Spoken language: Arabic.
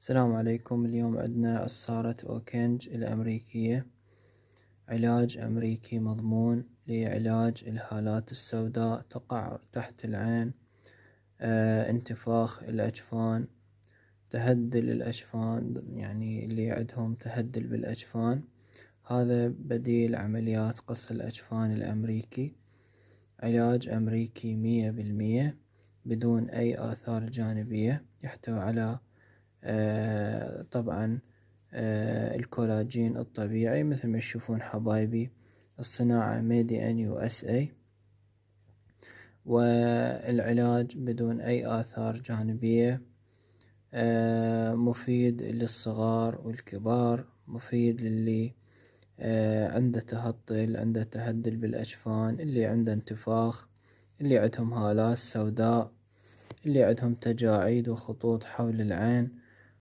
السلام عليكم. اليوم عندنا عصارة أوكنج الأمريكية، علاج أمريكي مضمون لعلاج الهالات السوداء، تقعر تحت العين، انتفاخ الأجفان، تهدل الأجفان، يعني اللي عندهم تهدل بالأجفان. هذا بديل عمليات قص الأجفان الأمريكي، علاج أمريكي 100% بدون أي آثار جانبية. يحتوي على طبعا الكولاجين الطبيعي مثل ما تشوفون حبايبي، الصناعة Made in USA، والعلاج بدون أي آثار جانبية. مفيد للصغار والكبار، مفيد للي عنده تهطل، عنده تهدل بالأجفان، اللي عنده انتفاخ، اللي عندهم هالات سوداء، اللي عندهم تجاعيد وخطوط حول العين.